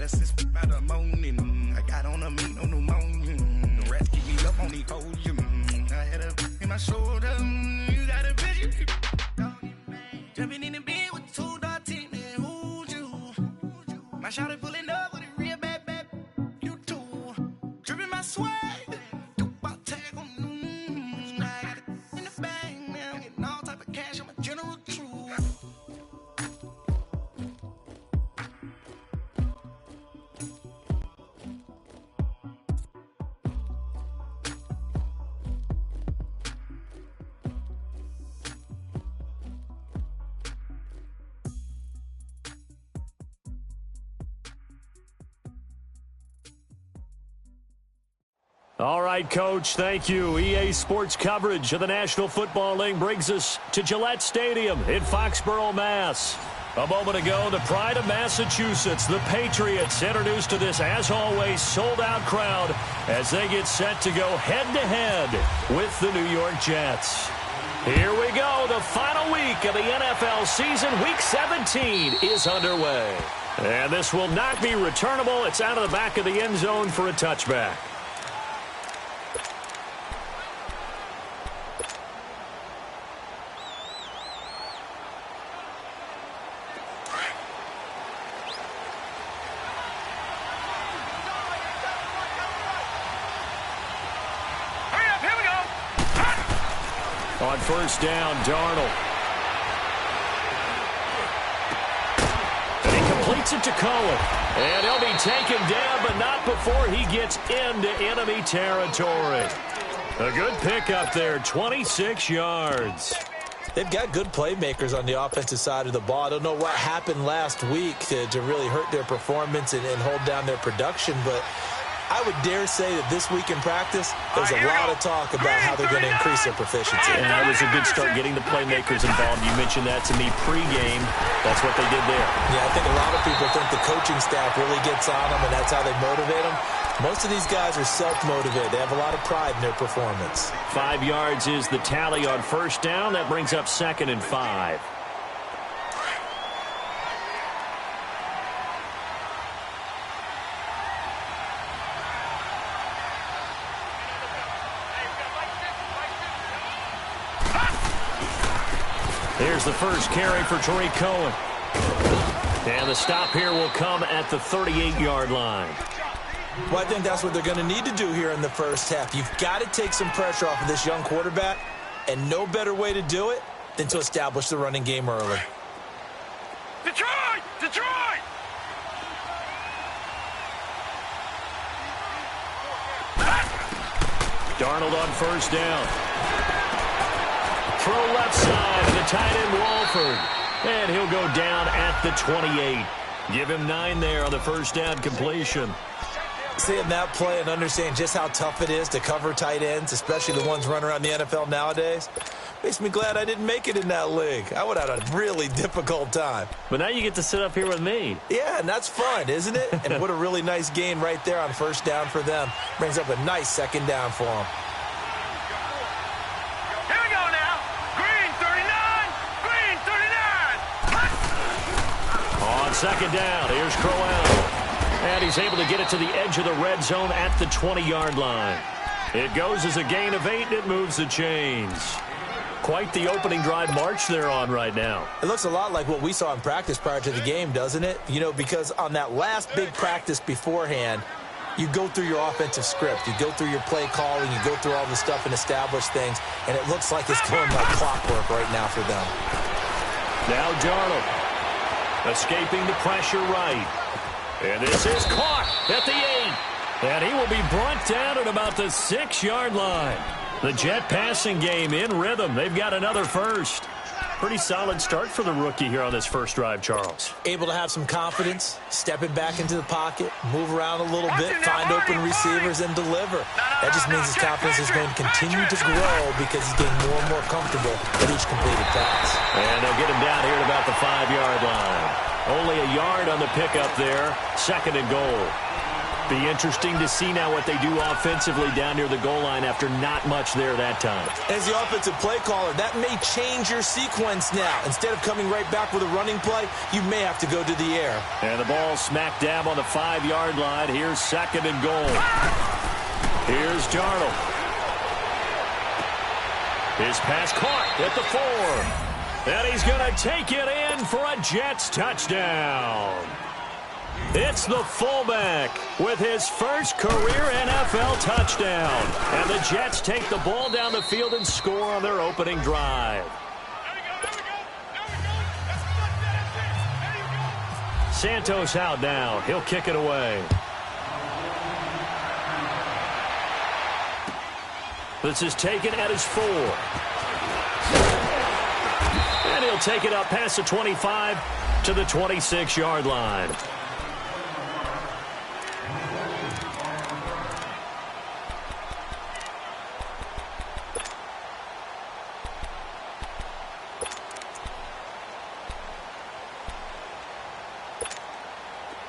better since by the morning. I got on a meat, no pneumonia. The rats keep me up on the cold. I had a in my shoulder. You got a bitch. Jumping in the bed with 2 dark teeth. Who's you? My shawty pulling up with a real bad. You too. Dripping my swag. All right, Coach, thank you. EA Sports coverage of the National Football League brings us to Gillette Stadium in Foxborough, Mass. A moment ago, the pride of Massachusetts, the Patriots, introduced to this, as always, sold-out crowd as they get set to go head-to-head with the New York Jets. Here we go. The final week of the NFL season, Week 17, is underway. And this will not be returnable. It's out of the back of the end zone for a touchback. On first down, Darnold. And he completes it to Cohen. And he'll be taken down, but not before he gets into enemy territory. A good pickup there, 26 yards. They've got good playmakers on the offensive side of the ball. I don't know what happened last week to really hurt their performance and hold down their production, but I would dare say that this week in practice, there's a lot of talk about how they're going to increase their proficiency. And that was a good start getting the playmakers involved. You mentioned that to me pregame. That's what they did there. Yeah, I think a lot of people think the coaching staff really gets on them, and that's how they motivate them. Most of these guys are self-motivated. They have a lot of pride in their performance. 5 yards is the tally on first down. That brings up 2nd and 5. Here's the first carry for Tariq Cohen. And the stop here will come at the 38-yard line. Well, I think that's what they're going to need to do here in the first half. You've got to take some pressure off of this young quarterback, and no better way to do it than to establish the running game early. Detroit! Detroit! Darnold on first down. Throw left side to the tight end Walford. And he'll go down at the 28. Give him 9 there on the first down completion. Seeing that play and understanding just how tough it is to cover tight ends, especially the ones running around the NFL nowadays, makes me glad I didn't make it in that league. I would have had a really difficult time. But now you get to sit up here with me. Yeah, and that's fun, isn't it? And what a really nice gain right there on first down for them. Brings up a nice second down for them. Here we go now. Green 39. Green 39. On second down, here's Crowell. And he's able to get it to the edge of the red zone at the 20-yard line. It goes as a gain of 8, and it moves the chains. Quite the opening drive march they're on right now. It looks a lot like what we saw in practice prior to the game, doesn't it? You know, because on that last big practice beforehand, you go through your offensive script. You go through your play calling. You go through all the stuff and establish things. And it looks like it's going like clockwork right now for them. Now Darnold escaping the pressure right. And this is caught at the 8. And he will be brought down at about the 6-yard line. The Jet passing game in rhythm. They've got another first. Pretty solid start for the rookie here on this first drive, Charles. Able to have some confidence, stepping back into the pocket, move around a little bit, find open receivers, and deliver. That just means his confidence is going to continue to grow because he's getting more and more comfortable with each completed pass. And they'll get him down here at about the 5-yard line. Only a yard on the pickup there. 2nd and goal. Be interesting to see now what they do offensively down near the goal line after not much there that time. As the offensive play caller, that may change your sequence now. Instead of coming right back with a running play, you may have to go to the air. And the ball smack dab on the 5-yard line. Here's 2nd and goal. Here's Darnold. His pass caught at the 4. And he's going to take it in for a Jets touchdown. It's the fullback with his first career NFL touchdown. And the Jets take the ball down the field and score on their opening drive. Santos out now. He'll kick it away. This is taken at his 4. And he'll take it up past the 25 to the 26-yard line.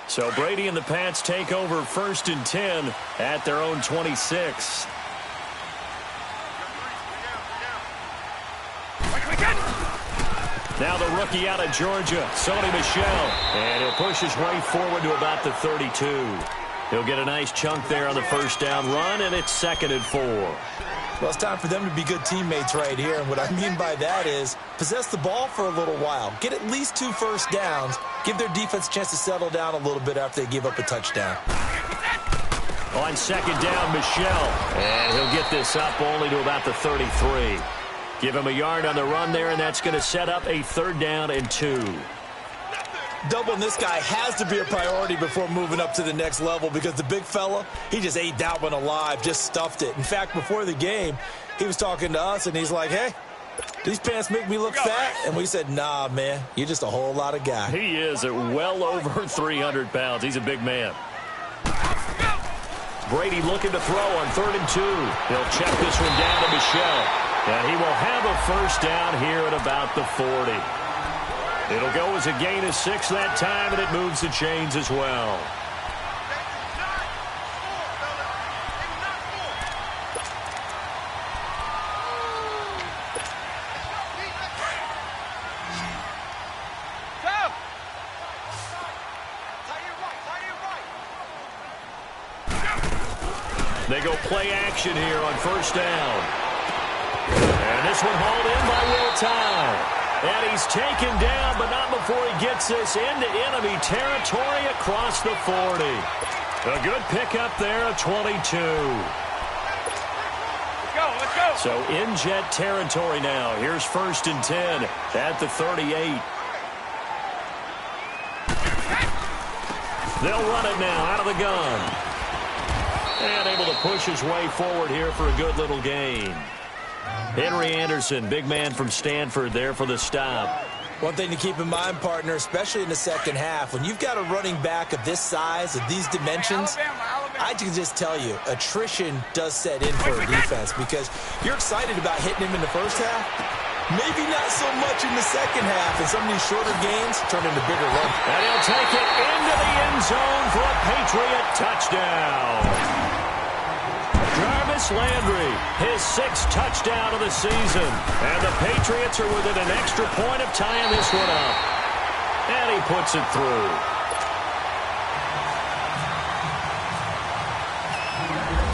So Brady and the Pats take over 1st and 10 at their own 26. Now the rookie out of Georgia, Sony Michel. And he'll push his way forward to about the 32. He'll get a nice chunk there on the first down run, and it's 2nd and 4. Well, it's time for them to be good teammates right here. And what I mean by that is possess the ball for a little while. Get at least 2 first downs. Give their defense a chance to settle down a little bit after they give up a touchdown. On 2nd down, Michel. And he'll get this up only to about the 33. Give him a yard on the run there, and that's going to set up a 3rd down and 2. Doubling this guy has to be a priority before moving up to the next level because the big fella, he just ate that one alive, just stuffed it. In fact, before the game, he was talking to us, and he's like, hey, these pants make me look fat? And we said, nah, man, you're just a whole lot of guy. He is at well over 300 pounds. He's a big man. Brady looking to throw on 3rd and 2. He'll check this one down to Michel. And he will have a first down here at about the 40. It'll go as a gain of 6 that time, and it moves the chains as well. They go play action here on 1st down. And this one hauled in by Will Tye. And he's taken down, but not before he gets this into enemy territory across the 40. A good pickup there at 22. Let's go. So in Jet territory now. Here's 1st and 10 at the 38. They'll run it now out of the gun. And able to push his way forward here for a good little gain. Henry Anderson, big man from Stanford, there for the stop. One thing to keep in mind, partner, especially in the second half, when you've got a running back of this size, of these dimensions, I can just tell you, attrition does set in for a defense because you're excited about hitting him in the first half. Maybe not so much in the second half, and some of these shorter gains turn into bigger runs. And he'll take it into the end zone for a Patriot touchdown. Landry, his 6th touchdown of the season. And the Patriots are within an extra point of tying this one up. And he puts it through.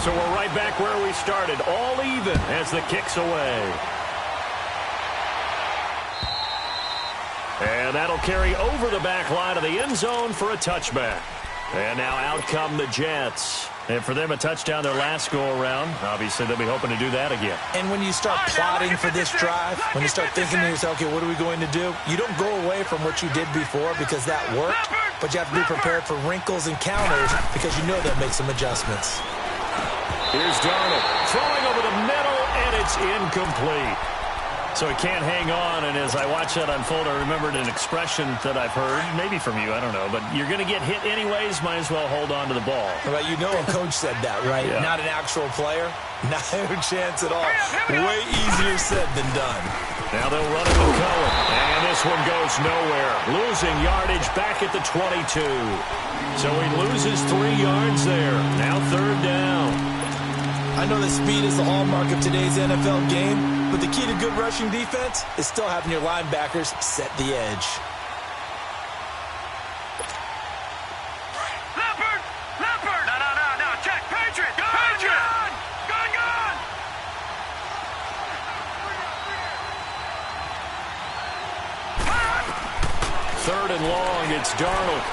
So we're right back where we started, all even as the kick's away. And that'll carry over the back line of the end zone for a touchback. And now out come the Jets. And for them, a touchdown their last go-around. Obviously, they'll be hoping to do that again. And when you start plotting for this drive, when you start thinking to yourself, okay, what are we going to do? You don't go away from what you did before because that worked, but you have to be prepared for wrinkles and counters because you know they'll make some adjustments. Here's Darnold throwing over the middle, and it's incomplete. So he can't hang on, and as I watch that unfold, I remembered an expression that I've heard, maybe from you, I don't know, but you're going to get hit anyways, might as well hold on to the ball. Well, you know a coach said that, right? Yeah. Not an actual player. Not a chance at all. Way easier said than done. Now they'll run it with Cohen, and this one goes nowhere. Losing yardage back at the 22. So he loses 3 yards there. Now 3rd down. I know that speed is the hallmark of today's NFL game, but the key to good rushing defense is still having your linebackers set the edge. Leopard! No, check, Patriot! Patriot! Gun! 3rd and long, it's Darnold.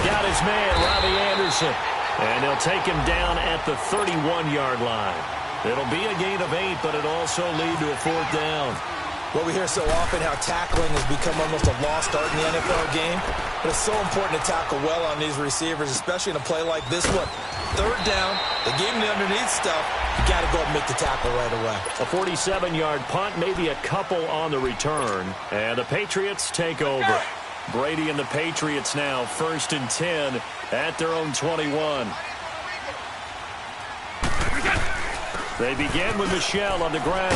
Got his man, Robbie Anderson. And they'll take him down at the 31-yard line. It'll be a gain of 8, but it'll also lead to a 4th down. Well, we hear so often how tackling has become almost a lost art in the NFL game. But it's so important to tackle well on these receivers, especially in a play like this one. 3rd down, they gave him the underneath stuff. You got to go and make the tackle right away. A 47-yard punt, maybe a couple on the return. And the Patriots take over. Brady and the Patriots now 1st and 10 at their own 21. They begin with Michel on the ground.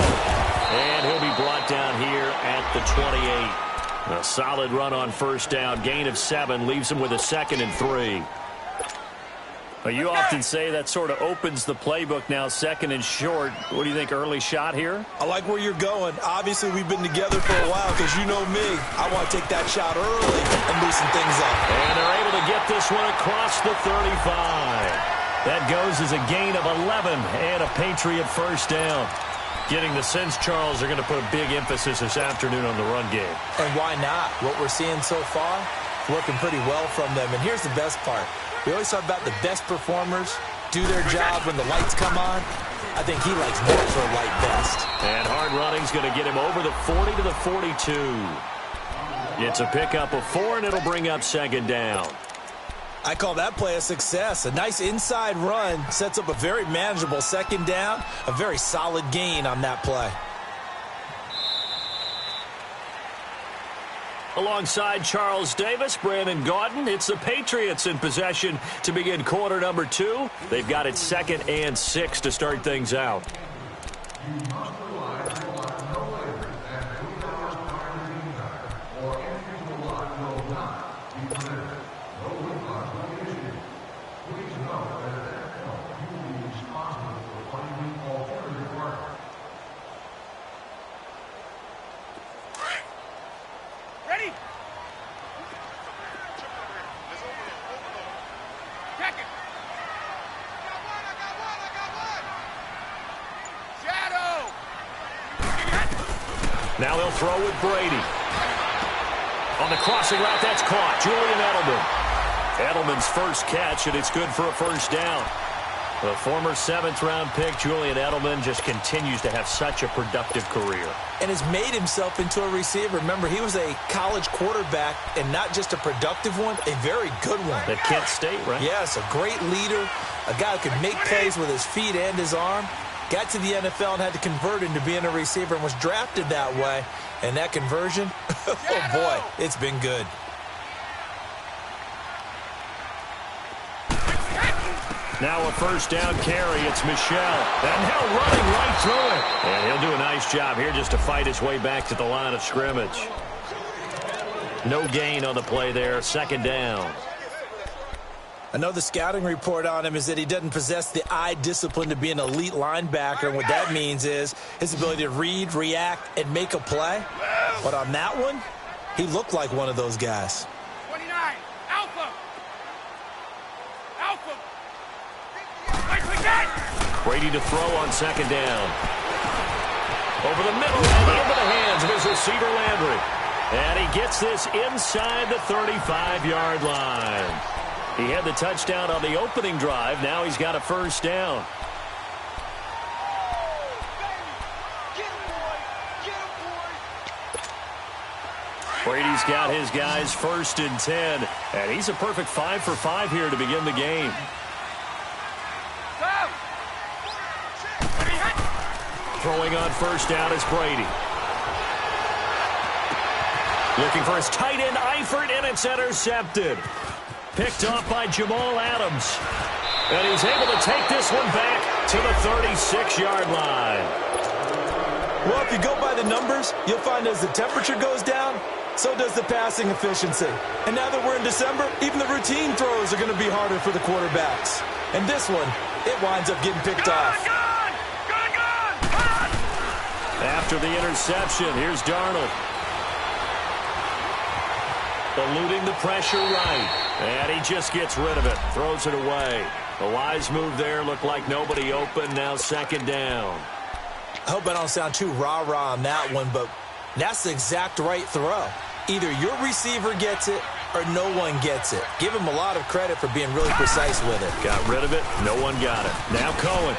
And he'll be brought down here at the 28. A solid run on 1st down. Gain of 7 leaves him with a 2nd and 3. You often say that sort of opens the playbook now, 2nd and short. What do you think, early shot here? I like where you're going. Obviously, we've been together for a while because you know me. I want to take that shot early and loosen things up. And they're able to get this one across the 35. That goes as a gain of 11 and a Patriot 1st down. Getting the sense, Charles, are going to put a big emphasis this afternoon on the run game. And why not? What we're seeing so far, working pretty well from them. And here's the best part. We always talk about the best performers do their job when the lights come on. I think he likes natural light best. And hard running's going to get him over the 40 to the 42. It's a pickup of 4, and it'll bring up 2nd down. I call that play a success. A nice inside run sets up a very manageable 2nd down. A very solid gain on that play. Alongside Charles Davis, Brandon Gaudin, it's the Patriots in possession to begin quarter number 2. They've got it 2nd and 6 to start things out. Now they'll throw with Brady. On the crossing route, that's caught. Julian Edelman. Edelman's first catch, and it's good for a 1st down. The former 7th-round pick, Julian Edelman, just continues to have such a productive career. And has made himself into a receiver. Remember, he was a college quarterback, and not just a productive one, a very good one. At Kent State, right? Yes, a great leader, a guy who could make plays with his feet and his arm. Got to the NFL and had to convert into being a receiver and was drafted that way. And that conversion, oh boy, it's been good. Now a 1st down carry. It's Michel. And now running right through it. And he'll do a nice job here just to fight his way back to the line of scrimmage. No gain on the play there. 2nd down. I know the scouting report on him is that he doesn't possess the eye discipline to be an elite linebacker. And what that means is his ability to read, react, and make a play. But on that one, he looked like one of those guys. 29, Alpha. Brady to throw on 2nd down. Over the middle and into the hands of his receiver, Landry. And he gets this inside the 35-yard line. He had the touchdown on the opening drive. Now he's got a 1st down. Brady's got his guys 1st and 10. And he's a perfect 5 for 5 here to begin the game. Throwing on first down is Brady. Looking for his tight end, Eifert, and it's intercepted. Picked off by Jamal Adams. And he's able to take this one back to the 36-yard line. Well, if you go by the numbers, you'll find as the temperature goes down, so does the passing efficiency. And now that we're in December, even the routine throws are going to be harder for the quarterbacks. And this one, it winds up getting picked off. After the interception, here's Darnold. Eluding the pressure right. And he just gets rid of it. Throws it away. A wise move there. Looked like nobody open. Now second down. I hope I don't sound too rah-rah on that one, but that's the exact right throw. Either your receiver gets it or no one gets it. Give him a lot of credit for being really precise with it. Got rid of it. No one got it. Now Cohen.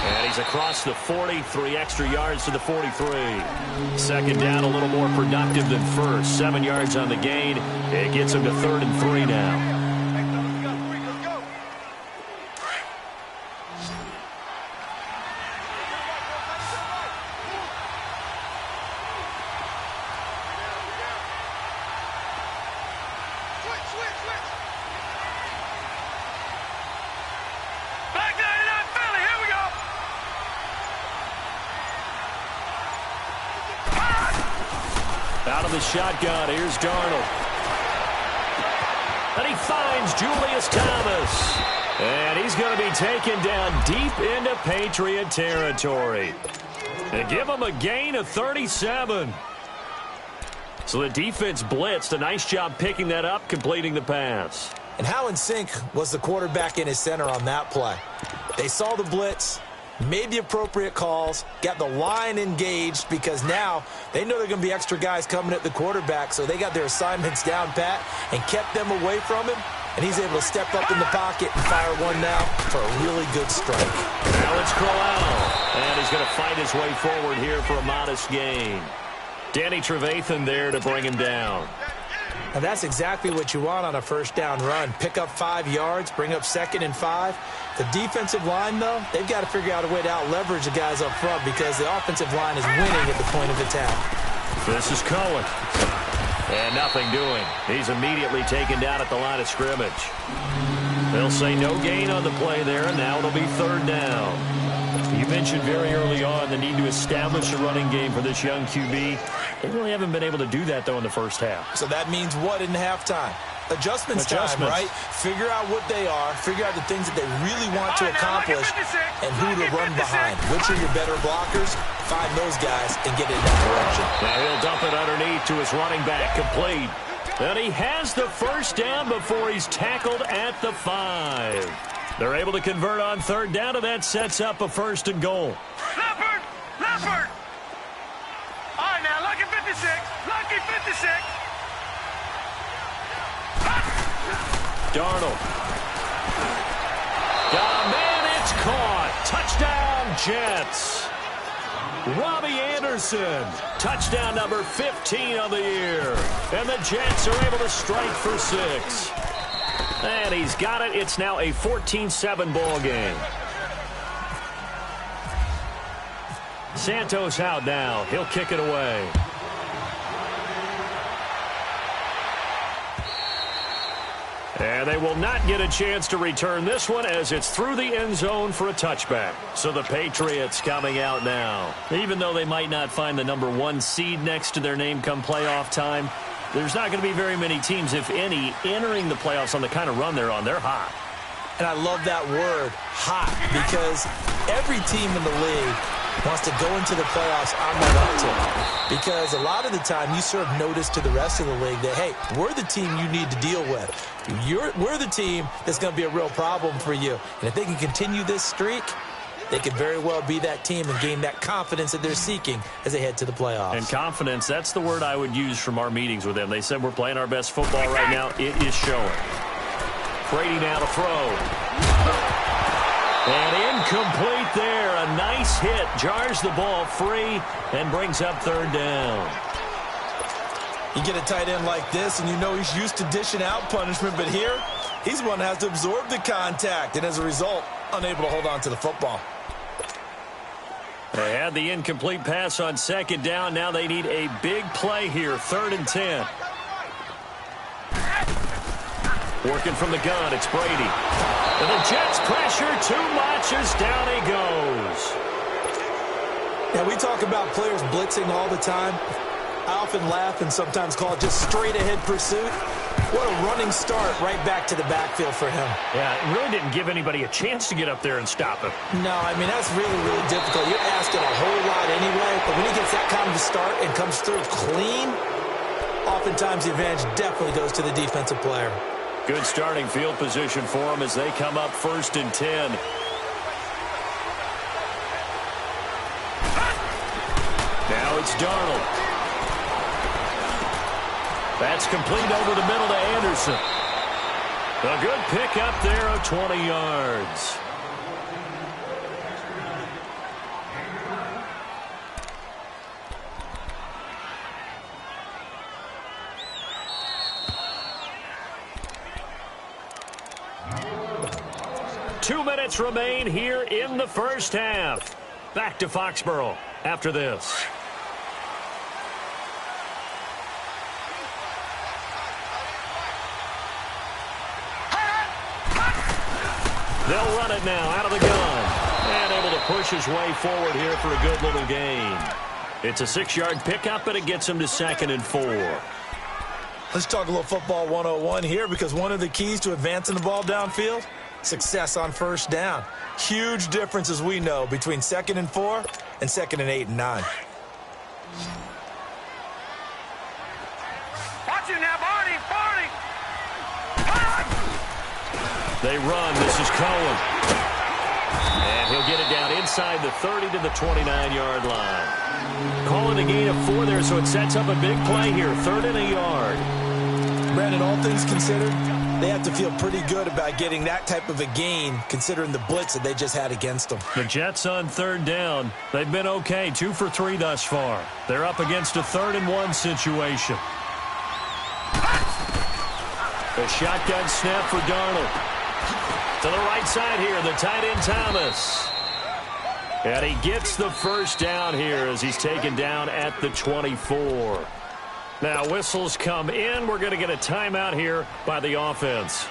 And he's across the 40, 3 extra yards to the 43. Second down, a little more productive than first. 7 yards on the gain. It gets him to 3rd and 3 now. Out of the shotgun, here's Darnold. And he finds Julius Thomas. And he's going to be taken down deep into Patriot territory. And give him a gain of 37. So the defense blitzed. A nice job picking that up, completing the pass. And how in sync was the quarterback in his center on that play? They saw the blitz, made the appropriate calls, got the line engaged because now they know there are going to be extra guys coming at the quarterback, so they got their assignments down pat and kept them away from him, and he's able to step up in the pocket and fire one now for a really good strike. Now it's Crowell, and he's going to fight his way forward here for a modest gain. Danny Trevathan there to bring him down. And that's exactly what you want on a first down run. Pick up 5 yards, bring up 2nd and 5. The defensive line, though, they've got to figure out a way to out-leverage the guys up front because the offensive line is winning at the point of attack. This is Cohen. And nothing doing. He's immediately taken down at the line of scrimmage. They'll say no gain on the play there, and now it'll be 3rd down. You mentioned very early on the need to establish a running game for this young QB. They really haven't been able to do that, though, in the first half. So that means what in halftime? Adjustments time, right? Figure out what they are, figure out the things that they really want to accomplish, and who to run behind. Which are your better blockers? Find those guys and get in that direction. Now he'll dump it underneath to his running back, complete. And he has the first down before he's tackled at the 5. They're able to convert on 3rd down, and that sets up a 1st and goal. Leopard! Leopard! All right, now, lucky 56. Lucky 56. Darnold. Got a man, it's caught. Touchdown, Jets. Robbie Anderson. Touchdown number 15 of the year. And the Jets are able to strike for 6. And he's got it. It's now a 14-7 ball game. Santos out now. He'll kick it away. And they will not get a chance to return this one as it's through the end zone for a touchback. So the Patriots coming out now. Even though they might not find the number 1 seed next to their name come playoff time, there's not going to be very many teams, if any, entering the playoffs on the kind of run they're on. They're hot. And I love that word, hot, because every team in the league wants to go into the playoffs on that uptick. Because a lot of the time you serve notice to the rest of the league that, hey, we're the team you need to deal with. We're the team that's going to be a real problem for you. And if they can continue this streak, they could very well be that team and gain that confidence that they're seeking as they head to the playoffs. And confidence, that's the word I would use from our meetings with them. They said we're playing our best football right now. It is showing. Brady now to throw. And incomplete there. A nice hit. Jars the ball free and brings up 3rd down. You get a tight end like this, and you know he's used to dishing out punishment, but here, he's the one that has to absorb the contact, and as a result, unable to hold on to the football. They had the incomplete pass on second down. Now they need a big play here, 3rd and 10. Working from the gun, it's Brady. And the Jets pressure too much as down he goes. Yeah, we talk about players blitzing all the time. I often laugh and sometimes call it just straight-ahead pursuit. What a running start right back to the backfield for him. Yeah, it really didn't give anybody a chance to get up there and stop him. No, I mean, that's really, really difficult. You're asking a whole lot anyway, but when he gets that kind of a start and comes through clean, oftentimes the advantage definitely goes to the defensive player. Good starting field position for them as they come up 1st and 10. Now it's Darnold. That's complete over the middle to Anderson. A good pickup there of 20 yards. Two minutes remain here in the first half. Back to Foxborough after this. They'll run it now out of the gun. And able to push his way forward here for a good little gain. It's a 6-yard pickup, and it gets him to 2nd and 4. Let's talk a little football 101 here, because one of the keys to advancing the ball downfield, success on first down. Huge difference, as we know, between 2nd and 4 and 2nd and 8 and 9. Watch it now, Barney. They run. This is Cohen. And he'll get it down inside the 30 to the 29-yard line. Calling a gain of 4 there, so it sets up a big play here. 3rd and a yard. Brandon, all things considered, they have to feel pretty good about getting that type of a gain, considering the blitz that they just had against them. The Jets on 3rd down. They've been okay, 2 for 3 thus far. They're up against a 3rd and 1 situation. A shotgun snap for Darnold. To the right side here, the tight end Thomas. And he gets the first down here as he's taken down at the 24. Now whistles come in. We're going to get a timeout here by the offense,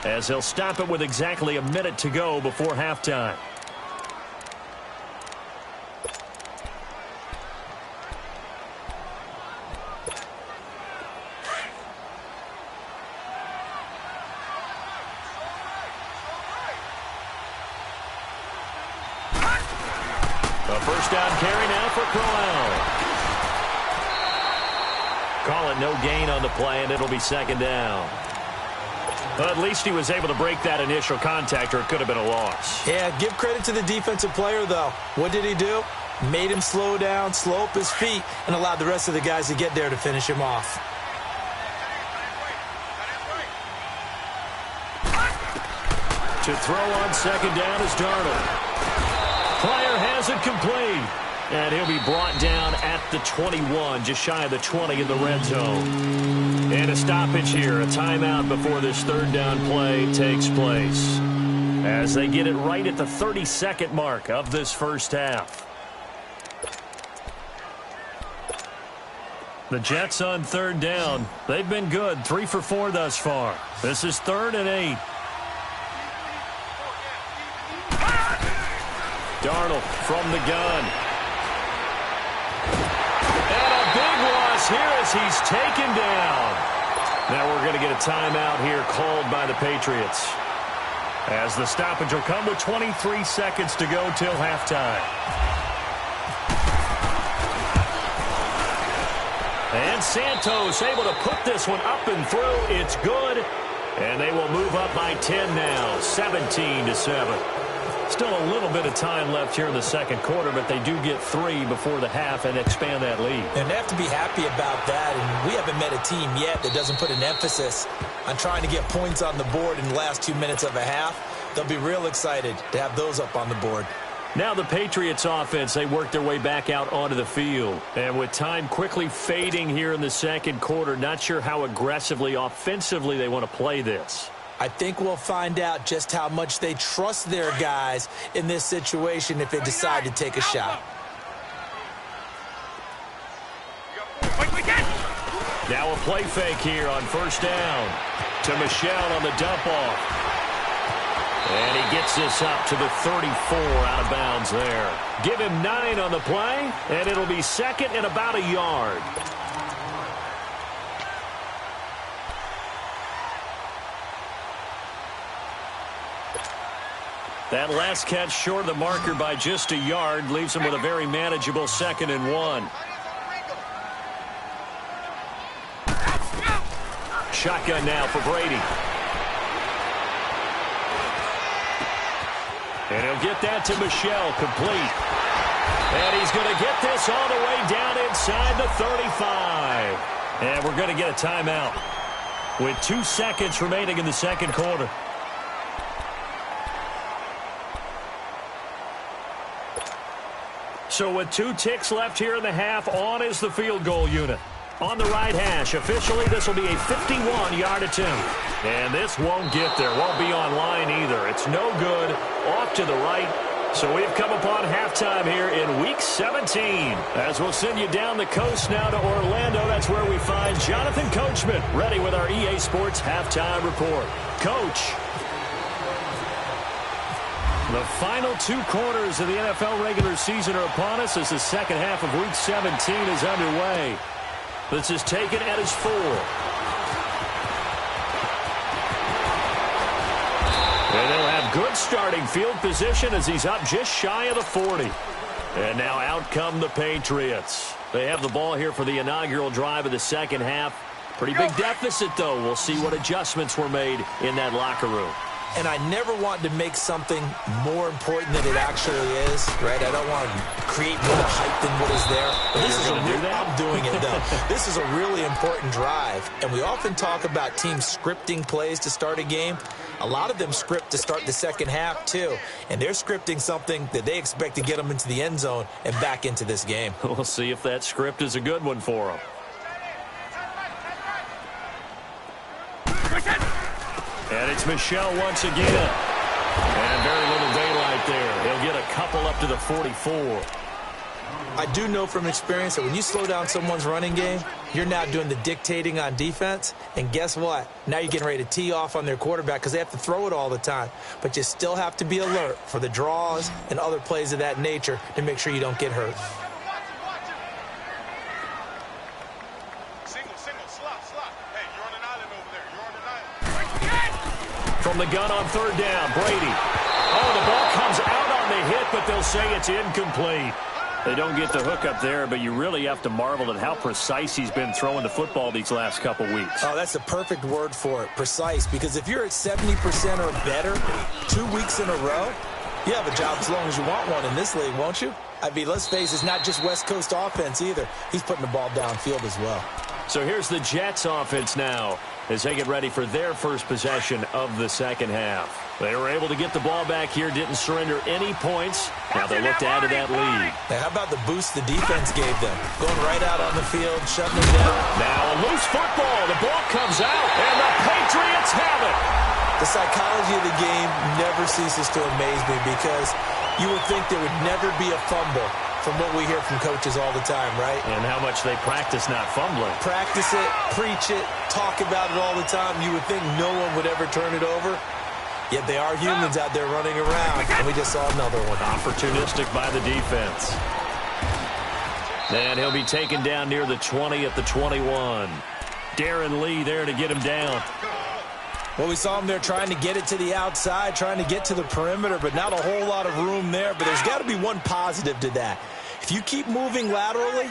as he'll stop it with exactly a minute to go before halftime. First down carry now for Crowell. Call it no gain on the play, and it'll be 2nd down. But at least he was able to break that initial contact, or it could have been a loss. Yeah, give credit to the defensive player, though. What did he do? Made him slow down, slow up his feet, and allowed the rest of the guys to get there to finish him off. To throw on 2nd down is Darnold. Pryor has it complete. And he'll be brought down at the 21, just shy of the 20 in the red zone. And a stoppage here, a timeout before this 3rd down play takes place, as they get it right at the 32nd mark of this first half. The Jets on 3rd down. They've been good, 3 for 4 thus far. This is 3rd and 8. Darnold from the gun. And a big loss here as he's taken down. Now we're going to get a timeout here called by the Patriots, as the stoppage will come with 23 seconds to go till halftime. And Santos able to put this one up and through. It's good. And they will move up by 10 now, 17-7. Still a little bit of time left here in the 2nd quarter, but they do get 3 before the half and expand that lead. And they have to be happy about that, and we haven't met a team yet that doesn't put an emphasis on trying to get points on the board in the last 2 minutes of a half. They'll be real excited to have those up on the board. Now the Patriots offense, they work their way back out onto the field. And with time quickly fading here in the 2nd quarter, not sure how aggressively, offensively they want to play this. I think we'll find out just how much they trust their guys in this situation if they decide to take a shot. play fake here on first down. To Michel on the dump off. And he gets this up to the 34 out of bounds there. Give him 9 on the play, and it'll be second and about a yard. That last catch short of the marker by just a yard leaves him with a very manageable 2nd and 1. Shotgun now for Brady. And he'll get that to Michel, complete. And he's going to get this all the way down inside the 35. And we're going to get a timeout with 2 seconds remaining in the second quarter. So with 2 ticks left here in the half, on is the field goal unit. On the right hash, officially this will be a 51-yard attempt. And this won't get there, won't be on line either. It's no good, off to the right. So we've come upon halftime here in Week 17. As we'll send you down the coast now to Orlando, that's where we find Jonathan Coachman, ready with our EA Sports Halftime Report. Coach. The final 2 quarters of the NFL regular season are upon us as the second half of Week 17 is underway. This is taken at his 4. And they'll have good starting field position as he's up just shy of the 40. And now out come the Patriots. They have the ball here for the inaugural drive of the second half. Pretty big deficit, though. We'll see what adjustments were made in that locker room. And I never want to make something more important than it actually is, right? I don't want to create more hype than what is there. But this is I'm doing it, though. This is a really important drive. And we often talk about teams scripting plays to start a game. A lot of them script to start the second half, too. And they're scripting something that they expect to get them into the end zone and back into this game. We'll see if that script is a good one for them. And it's Michel once again. And very little daylight there. He'll get a couple up to the 44. I do know from experience that when you slow down someone's running game, you're now doing the dictating on defense. And guess what? Now you're getting ready to tee off on their quarterback because they have to throw it all the time. But you still have to be alert for the draws and other plays of that nature to make sure you don't get hurt. From the gun on third down, Brady. Oh, the ball comes out on the hit, but they'll say it's incomplete. They don't get the hook up there, but you really have to marvel at how precise he's been throwing the football these last couple weeks. Oh, that's the perfect word for it, precise, because if you're at 70% or better 2 weeks in a row, you have a job as long as you want one in this league, won't you? I mean, let's face it, it's not just West Coast offense either. He's putting the ball downfield as well. So here's the Jets offense now as they get ready for their first possession of the second half. They were able to get the ball back here, didn't surrender any points. Now they look to add to that lead. Now, how about the boost the defense gave them? Going right out on the field, shutting them down. Now a loose football. The ball comes out, and the Patriots have it. The psychology of the game never ceases to amaze me because you would think there would never be a fumble from what we hear from coaches all the time, right? And how much they practice not fumbling. Practice it, preach it, talk about it all the time. You would think no one would ever turn it over. Yet they are humans out there running around, and we just saw another one. Opportunistic by the defense. And he'll be taken down near the 20 at the 21. Darren Lee there to get him down. Well, we saw him there trying to get it to the outside, trying to get to the perimeter, but not a whole lot of room there. But there's got to be one positive to that. If you keep moving laterally,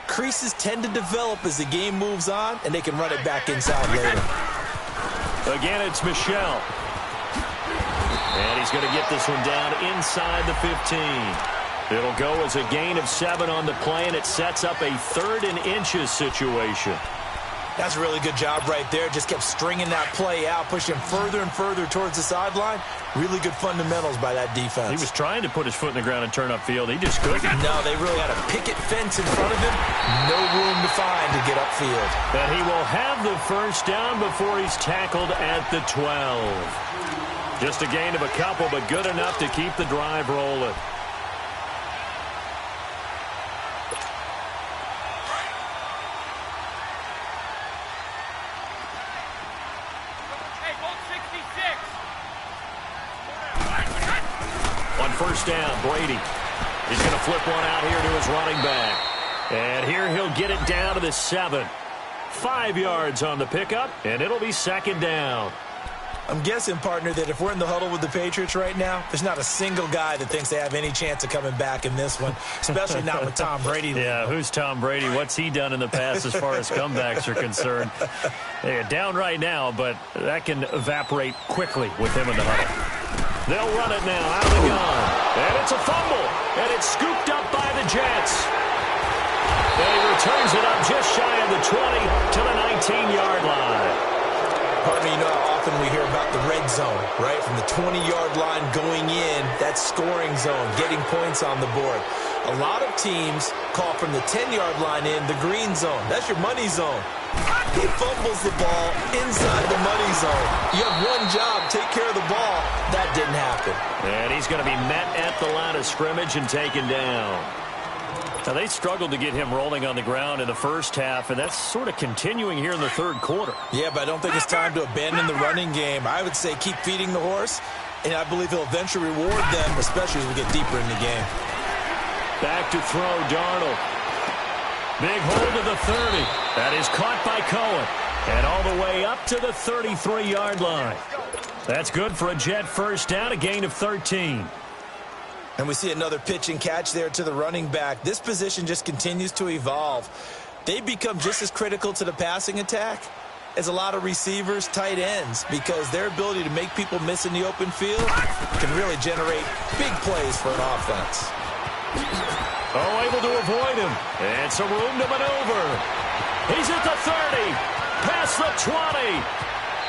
creases tend to develop as the game moves on, and they can run it back inside later. Again, it's Michel. And he's going to get this one down inside the 15. It'll go as a gain of 7 on the play, and it sets up a 3rd and inches situation. That's a really good job right there. Just kept stringing that play out, pushing further and further towards the sideline. Really good fundamentals by that defense. He was trying to put his foot in the ground and turn upfield. He just couldn't. No, they really had a picket fence in front of him. No room to find to get upfield. And he will have the first down before he's tackled at the 12. Just a gain of a couple, but good enough to keep the drive rolling. first down. Brady. He's going to flip one out here to his running back. And here he'll get it down to the 7. 5 yards on the pickup, and it'll be second down. I'm guessing, partner, that if we're in the huddle with the Patriots right now, there's not a single guy that thinks they have any chance of coming back in this one, especially not with Tom Brady. Yeah, who's Tom Brady? What's he done in the past as far as comebacks are concerned? They're down right now, but that can evaporate quickly with him in the huddle. They'll run it now out of the gun. And it's a fumble, and it's scooped up by the Jets. And he returns it up just shy of the 20 to the 19-yard line. Partner, you know how often we hear about the red zone, right? From the 20-yard line going in, that scoring zone, getting points on the board. A lot of teams call from the 10-yard line in the green zone. That's your money zone. He fumbles the ball inside the money zone. You have one job, take care of the ball. That didn't happen. And he's going to be met at the line of scrimmage and taken down. Now, they struggled to get him rolling on the ground in the first half, and that's sort of continuing here in the third quarter. Yeah, but I don't think it's time to abandon the running game. I would say keep feeding the horse, and I believe he'll eventually reward them, especially as we get deeper in the game. Back to throw, Darnold. Big hold of the 30. That is caught by Cohen. And all the way up to the 33-yard line. That's good for a Jet first down, a gain of 13. And we see another pitch and catch there to the running back. This position just continues to evolve. They become just as critical to the passing attack as a lot of receivers, tight ends, because their ability to make people miss in the open field can really generate big plays for an offense. Oh, able to avoid him. And some room to maneuver. He's at the 30, past the 20,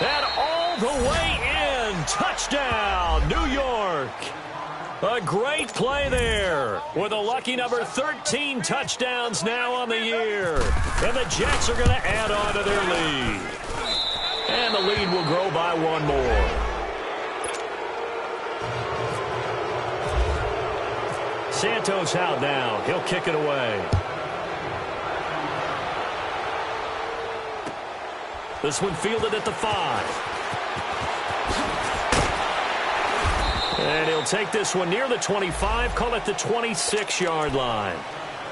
and all the way in. Touchdown, New York. A great play there with a lucky number 13 touchdowns now on the year. And the Jets are going to add on to their lead. And the lead will grow by one more. Santos out now. He'll kick it away. This one fielded at the 5. And he'll take this one near the 25, call it the 26-yard line.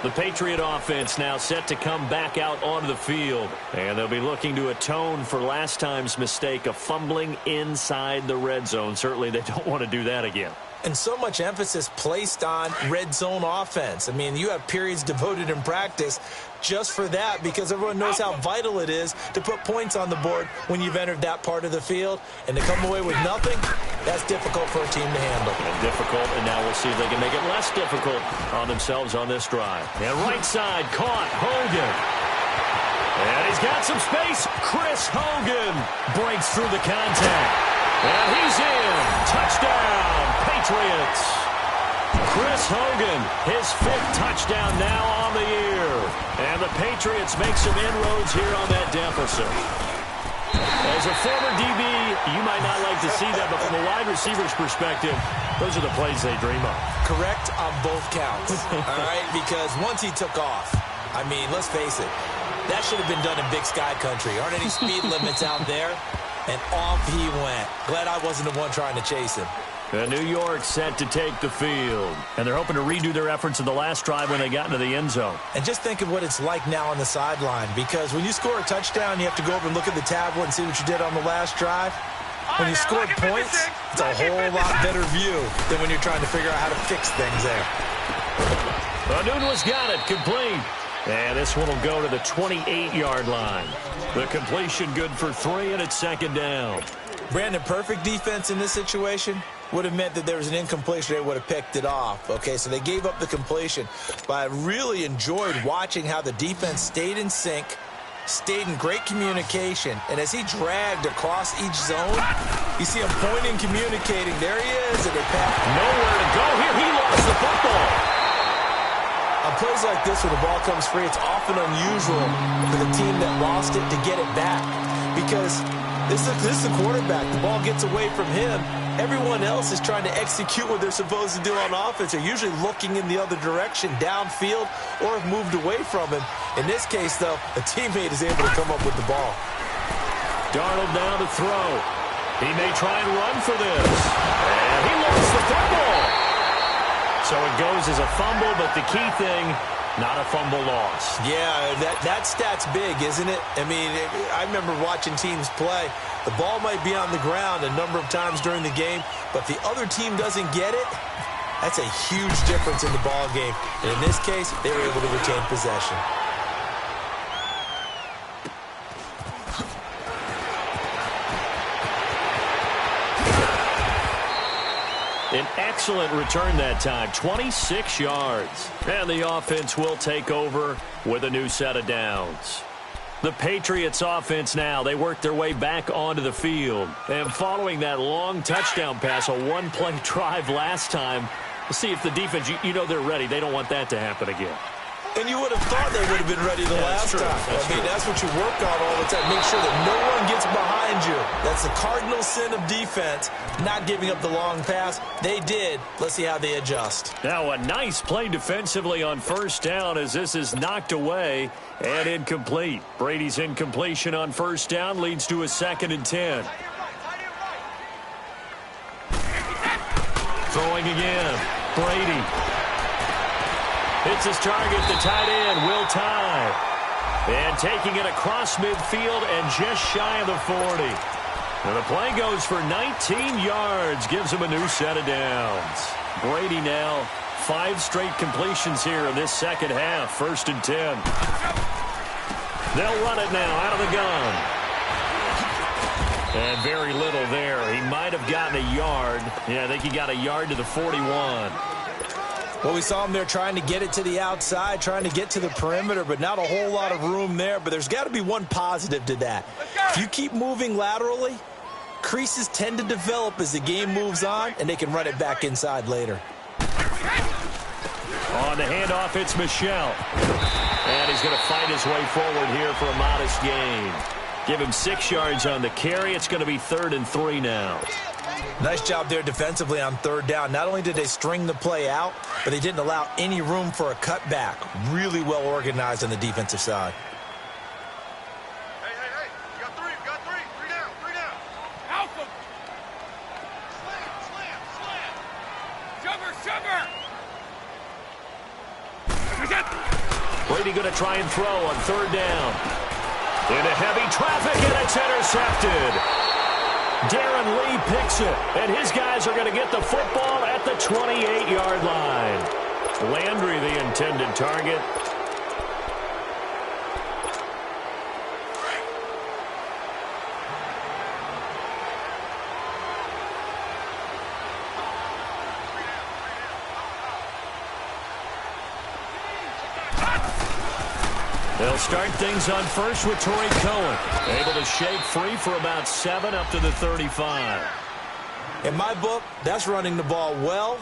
The Patriot offense now set to come back out onto the field. And they'll be looking to atone for last time's mistake of fumbling inside the red zone. Certainly they don't want to do that again. And so much emphasis placed on red zone offense. I mean, you have periods devoted in practice just for that because everyone knows how vital it is to put points on the board when you've entered that part of the field. And to come away with nothing, that's difficult for a team to handle. And difficult, and now we'll see if they can make it less difficult on themselves on this drive. And right side, caught, Hogan. And he's got some space. Chris Hogan breaks through the contact. And he's in. Touchdown, Patriots. Chris Hogan, his 5th touchdown now on the year. And the Patriots make some inroads here on that deficit. As a former DB, you might not like to see that, but from a wide receiver's perspective, those are the plays they dream of. Correct on both counts, all right? Because once he took off, I mean, let's face it, that should have been done in Big Sky Country. Aren't any speed limits out there? And off he went. Glad I wasn't the one trying to chase him. New York set to take the field. And they're hoping to redo their efforts in the last drive when they got into the end zone. And just think of what it's like now on the sideline. Because when you score a touchdown, you have to go over and look at the tablet and see what you did on the last drive. When you scored points, it's a whole lot better view than when you're trying to figure out how to fix things there. Nunez got it, complete. And this one will go to the 28-yard line. The completion good for 3, and it's second down. Brandon, perfect defense in this situation would have meant that there was an incompletion. They would have picked it off. Okay, so they gave up the completion. But I really enjoyed watching how the defense stayed in sync, stayed in great communication, and as he dragged across each zone, you see him pointing, communicating. There he is, and they passed. Nowhere to go here. He lost the football. On plays like this, when the ball comes free, it's often unusual for the team that lost it to get it back because this is the quarterback. The ball gets away from him. Everyone else is trying to execute what they're supposed to do on offense. They're usually looking in the other direction, downfield, or have moved away from him. In this case, though, a teammate is able to come up with the ball. Darnold now to throw. He may try and run for this. And he lost the football. So it goes as a fumble, but the key thing, not a fumble loss. Yeah, that stat's big, isn't it? I mean, I remember watching teams play. The ball might be on the ground a number of times during the game, but if the other team doesn't get it, that's a huge difference in the ball game. And in this case, they were able to retain possession. An excellent return that time, 26 yards. And the offense will take over with a new set of downs. The Patriots offense now, they work their way back onto the field. And following that long touchdown pass, a one-play drive last time, we'll see if the defense, you know they're ready. They don't want that to happen again. And you would have thought they would have been ready the last time. That's what you work on all the time. Make sure that no one gets behind you. That's the cardinal sin of defense, not giving up the long pass. They did. Let's see how they adjust. Now a nice play defensively on first down as this is knocked away and incomplete. Brady's incompletion on first down leads to a 2nd and 10. Throwing again. Brady. Hits his target, the tight end, Will Tye. And taking it across midfield and just shy of the 40. And the play goes for 19 yards, gives him a new set of downs. Brady now 5 straight completions here in this second half, 1st and 10. They'll run it now out of the gun. And very little there. He might have gotten a yard. Yeah, I think he got a yard to the 41. Well, we saw him there trying to get it to the outside, trying to get to the perimeter, but not a whole lot of room there. But there's got to be one positive to that. If you keep moving laterally, creases tend to develop as the game moves on, and they can run it back inside later. On the handoff, it's Michel. And he's going to fight his way forward here for a modest gain. Give him 6 yards on the carry. It's going to be 3rd and 3 now. Nice job there defensively on 3rd down. Not only did they string the play out, but they didn't allow any room for a cutback. Really well organized on the defensive side. Hey. You got three. 3 down. Help him. Slam. Brady going to try and throw on 3rd down. Into heavy traffic, and it's intercepted. Darren Lee picks it, and his guys are going to get the football at the 28-yard line. Landry, the intended target. They'll start things on first with Torrey Cohen. Able to shake free for about 7 up to the 35. In my book, that's running the ball well,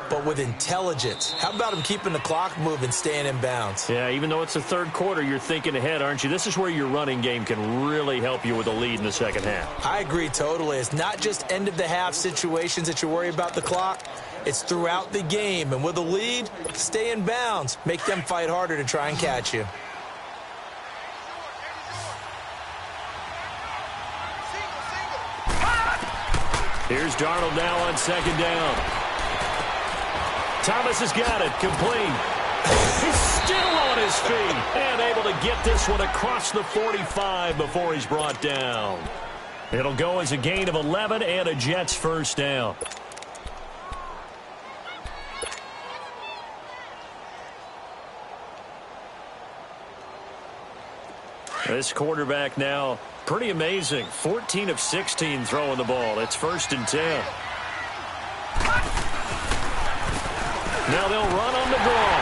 but with intelligence. How about him keeping the clock moving, staying in bounds? Yeah, even though it's the 3rd quarter, you're thinking ahead, aren't you? This is where your running game can really help you with a lead in the second half. I agree totally. It's not just end-of-the-half situations that you worry about the clock. It's throughout the game. And with a lead, stay in bounds. Make them fight harder to try and catch you. Here's Darnold now on 2nd down. Thomas has got it. Complete. He's still on his feet and able to get this one across the 45 before he's brought down. It'll go as a gain of 11 and a Jets 1st down. This quarterback now, pretty amazing. 14 of 16 throwing the ball. It's 1st and 10. Now they'll run on the draw.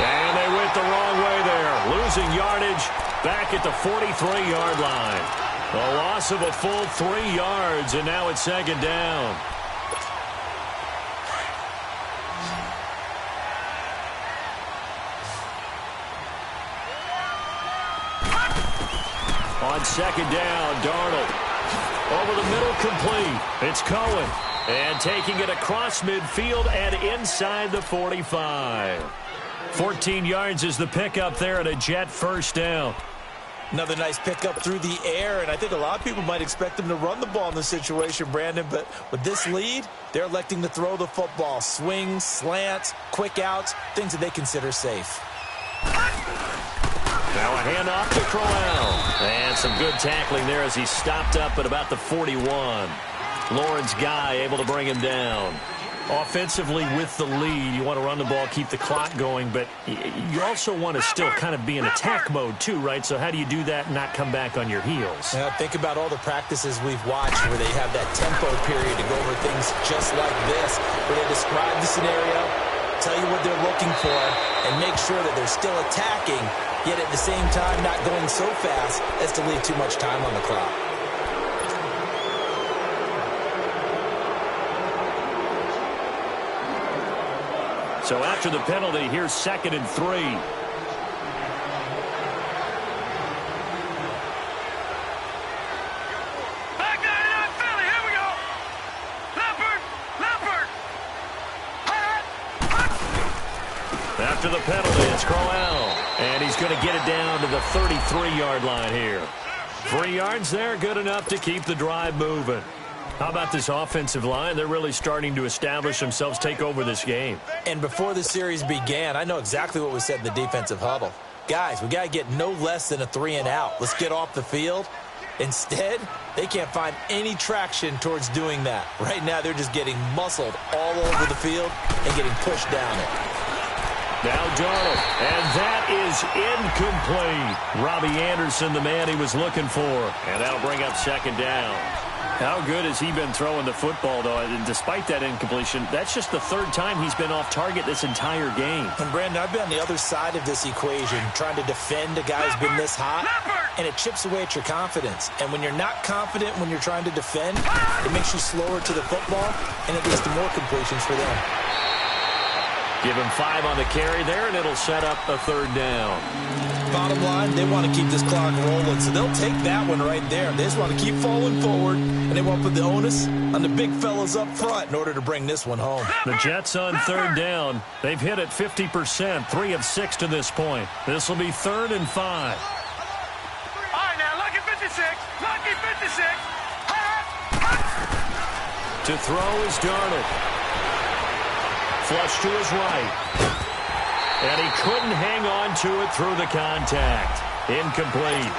And they went the wrong way there. Losing yardage back at the 43-yard line. A loss of a full 3 yards, and now it's 2nd down. On 2nd down, Darnold. Over the middle, complete. It's Cohen. And taking it across midfield and inside the 45. 14 yards is the pickup there at a Jet 1st down. Another nice pickup through the air, and I think a lot of people might expect them to run the ball in this situation, Brandon, but with this lead, they're electing to throw the football. Swings, slants, quick outs, things that they consider safe. Now a handoff to Crowell. And some good tackling there as he stopped up at about the 41. Lawrence Guy able to bring him down. Offensively with the lead, you want to run the ball, keep the clock going, but you also want to still kind of be in attack mode too, right? So how do you do that and not come back on your heels? Now think about all the practices we've watched where they have that tempo period to go over things just like this, where they describe the scenario, tell you what they're looking for, and make sure that they're still attacking, yet at the same time not going so fast as to leave too much time on the clock. So after the penalty, here's 2nd and 3. Back 99 Philly, here we go. Leopard. After the penalty, it's Crowell. And he's going to get it down to the 33-yard line here. 3 yards there, good enough to keep the drive moving. How about this offensive line? They're really starting to establish themselves, take over this game. And before the series began, I know exactly what we said in the defensive huddle. Guys, we got to get no less than a 3-and-out. Let's get off the field. Instead, they can't find any traction towards doing that. Right now, they're just getting muscled all over the field and getting pushed down it. Now Darnold, and that is incomplete. Robbie Anderson, the man he was looking for. And that'll bring up 2nd down. How good has he been throwing the football, though? And despite that incompletion, that's just the 3rd time he's been off target this entire game. And, Brandon, I've been on the other side of this equation, trying to defend a guy who's been this hot, and it chips away at your confidence. And when you're not confident when you're trying to defend, it makes you slower to the football, and it leads to more completions for them. Give him 5 on the carry there, and it'll set up a 3rd down. Bottom line, they want to keep this clock rolling, so they'll take that one right there. They just want to keep falling forward, and they want to put the onus on the big fellas up front in order to bring this one home. The Jets on 3rd down. They've hit it 50%, 3 of 6 to this point. This will be 3rd and 5. All right, now, lucky 56. Lucky 56. To throw is Darnold. Flush to his right. And he couldn't hang on to it through the contact. Incomplete.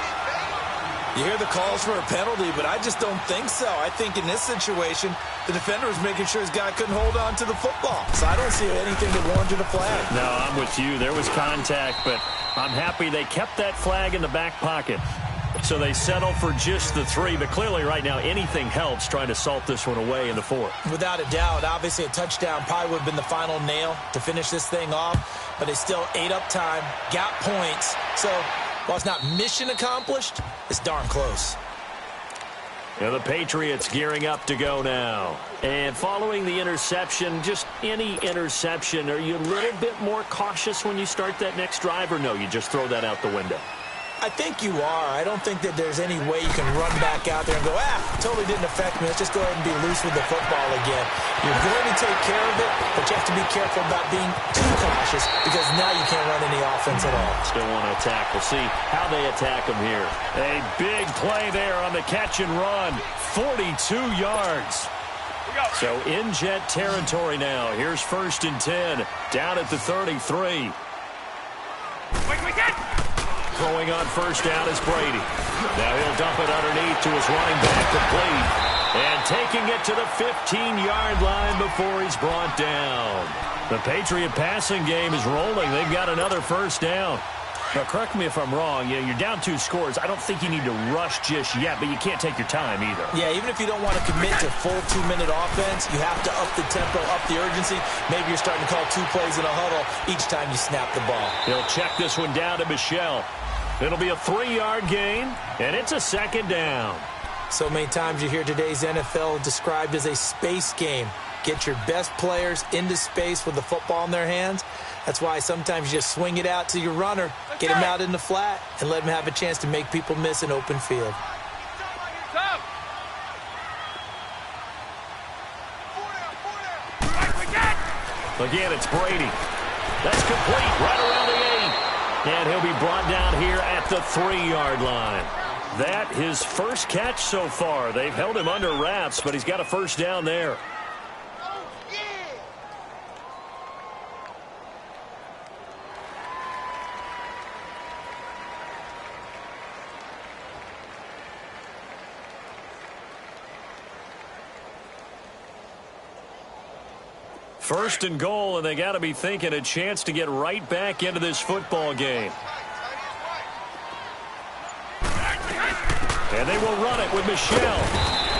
You hear the calls for a penalty, but I just don't think so. I think in this situation, the defender was making sure his guy couldn't hold on to the football. So I don't see anything that warranted a flag. No, I'm with you. There was contact, but I'm happy they kept that flag in the back pocket. So they settle for just the 3, but clearly right now anything helps trying to salt this one away in the 4th. Without a doubt, obviously a touchdown probably would have been the final nail to finish this thing off, but they still ate up time, got points. So while it's not mission accomplished, it's darn close. Now the Patriots gearing up to go now. And following the interception, just any interception, are you a little bit more cautious when you start that next drive, or no, you just throw that out the window? I think you are. I don't think that there's any way you can run back out there and go, totally didn't affect me. Let's just go ahead and be loose with the football again. You're going to take care of it, but you have to be careful about being too cautious because now you can't run any offense at all. Still want to attack. We'll see how they attack them here. A big play there on the catch and run. 42 yards. So in Jet territory now. Here's 1st and 10. Down at the 33. Throwing on 1st down is Brady. Now he'll dump it underneath to his running back, complete. And taking it to the 15-yard line before he's brought down. The Patriot passing game is rolling. They've got another 1st down. Now, correct me if I'm wrong. You're down 2 scores. I don't think you need to rush just yet, but you can't take your time either. Yeah, even if you don't want to commit to full 2-minute offense, you have to up the tempo, up the urgency. Maybe you're starting to call 2 plays in a huddle each time you snap the ball. He'll check this one down to Michel. It'll be a 3-yard gain, and it's a 2nd down. So many times you hear today's NFL described as a space game. Get your best players into space with the football in their hands. That's why sometimes you just swing it out to your runner, get him out in the flat, and let him have a chance to make people miss an open field. Again, it's Brady. That's complete right around the 8. And he'll be brought down here at the 3-yard line. That his first catch so far. They've held him under wraps, but he's got a first down there. First and goal, and they got to be thinking a chance to get right back into this football game. And they will run it with Michel.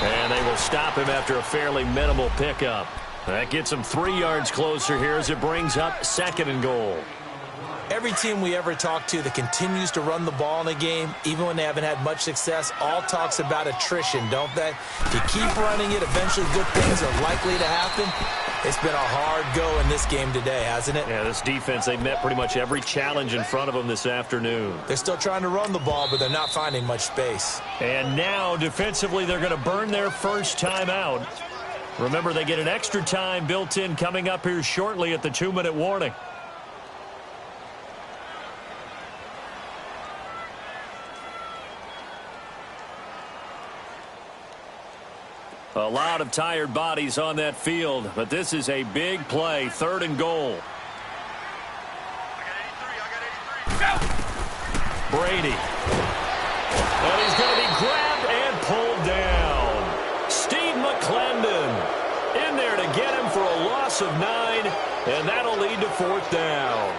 And they will stop him after a fairly minimal pickup. That gets him 3 yards closer here as it brings up second and goal. Every team we ever talk to that continues to run the ball in a game, even when they haven't had much success, all talks about attrition, don't they? If you keep running it, eventually good things are likely to happen. It's been a hard go in this game today, hasn't it? Yeah, this defense, they met pretty much every challenge in front of them this afternoon. They're still trying to run the ball, but they're not finding much space. And now, defensively, they're going to burn their first time out. Remember, they get an extra time built in coming up here shortly at the 2-minute warning. A lot of tired bodies on that field, but this is a big play, 3rd and goal. Brady. And he's going to be grabbed and pulled down. Steve McClendon in there to get him for a loss of 9, and that'll lead to 4th down.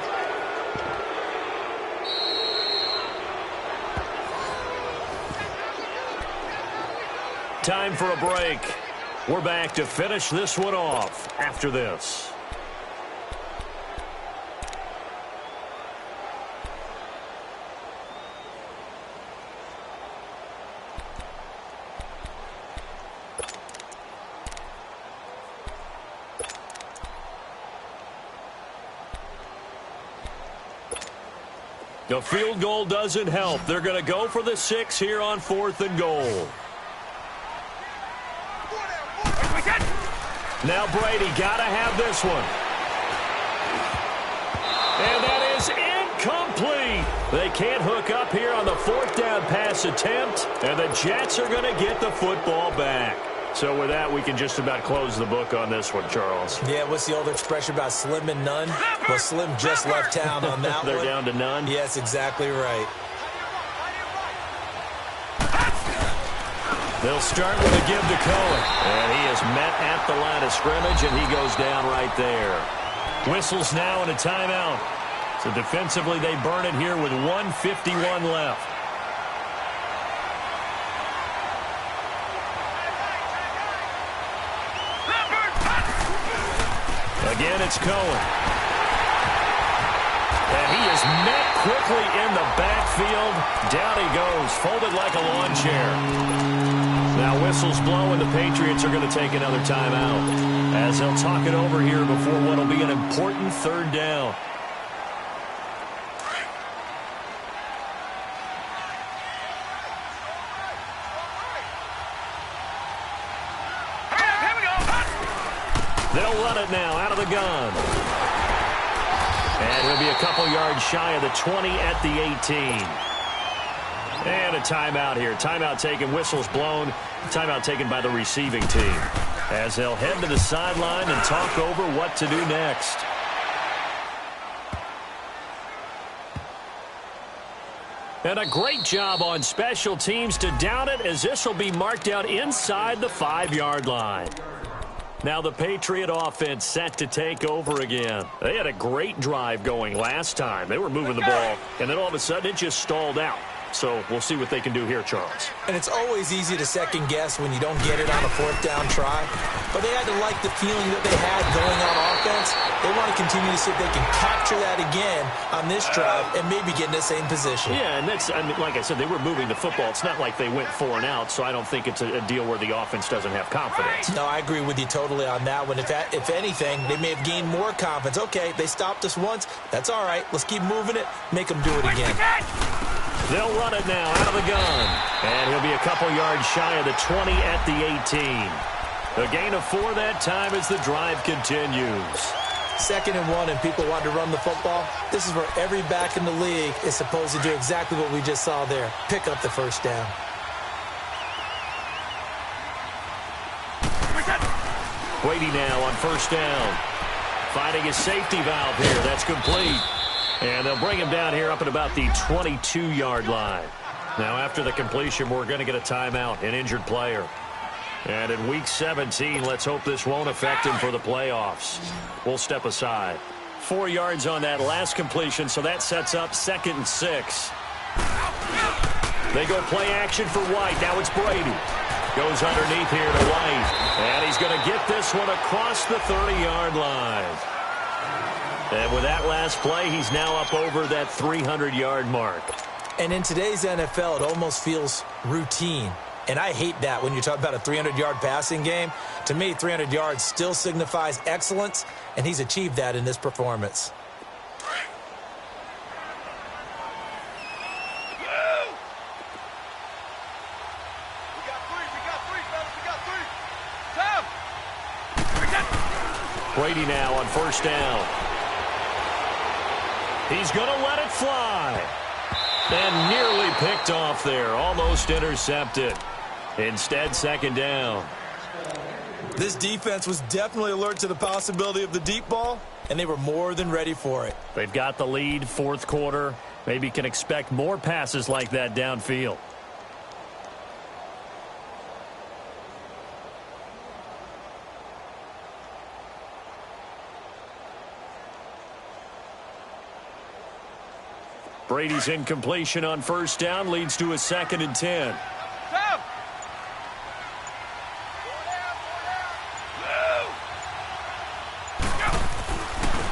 Time for a break. We're back to finish this one off after this. The field goal doesn't help. They're going to go for the 6 here on 4th and goal. Now Brady got to have this one. And that is incomplete. They can't hook up here on the 4th down pass attempt, and the Jets are going to get the football back. So with that, we can just about close the book on this one, Charles. Yeah, what's the old expression about slim and none? Well, Slim just left town on that They're one. down to none? Yes, exactly right. They'll start with a give to Cohen. And he is met at the line of scrimmage, and he goes down right there. Whistles now and a timeout. So defensively, they burn it here with 1:51 left. Again, it's Cohen. And he is met quickly in the backfield. Down he goes, folded like a lawn chair. Now whistles blow, and the Patriots are going to take another timeout as they'll talk it over here before what will be an important 3rd down. They'll run it now out of the gun. And he'll be a couple yards shy of the 20 at the 18. And a timeout here. Timeout taken, whistles blown. Timeout taken by the receiving team as they'll head to the sideline and talk over what to do next. And a great job on special teams to down it, as this will be marked out inside the 5-yard line. Now the Patriot offense set to take over again. They had a great drive going last time. They were moving the ball, and then all of a sudden it just stalled out. So we'll see what they can do here, Charles. And it's always easy to second guess when you don't get it on a 4th down try. But they had to like the feeling that they had going on offense. They want to continue to see if they can capture that again on this drive and maybe get in the same position. Yeah, and that's, I mean, like I said, they were moving the football. It's not like they went 4 and out, so I don't think it's a deal where the offense doesn't have confidence. No, I agree with you totally on that one. If anything, they may have gained more confidence. Okay, they stopped us once. That's all right. Let's keep moving it. Make them do it again. They'll run it now out of the gun. And he'll be a couple yards shy of the 20 at the 18. A gain of 4 that time as the drive continues. 2nd and 1 and people want to run the football, this is where every back in the league is supposed to do exactly what we just saw there. Pick up the first down. Brady now on 1st down. Finding his safety valve here. That's complete. And they'll bring him down here up at about the 22-yard line. Now, after the completion, we're going to get a timeout, an injured player. And in Week 17, let's hope this won't affect him for the playoffs. We'll step aside. 4 yards on that last completion, so that sets up 2nd and 6. They go play action for White. Now it's Brady. Goes underneath here to White. And he's going to get this one across the 30-yard line. And with that last play, he's now up over that 300-yard mark. And in today's NFL, it almost feels routine. And I hate that when you talk about a 300-yard passing game. To me, 300 yards still signifies excellence, and he's achieved that in this performance. Brady now on 1st down. He's going to let it fly. And nearly picked off there. Almost intercepted. Instead, 2nd down. This defense was definitely alert to the possibility of the deep ball, and they were more than ready for it. They've got the lead, 4th quarter. Maybe can expect more passes like that downfield. Brady's incompletion on 1st down leads to a 2nd and 10.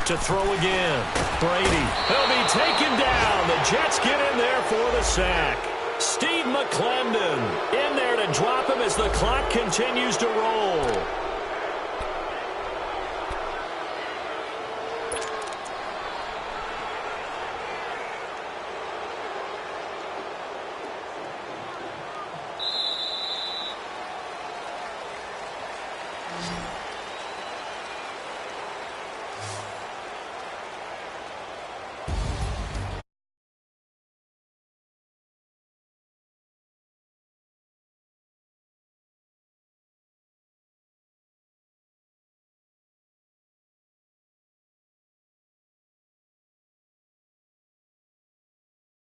To throw again. Brady. He'll be taken down. The Jets get in there for the sack. Steve McClendon in there to drop him as the clock continues to roll.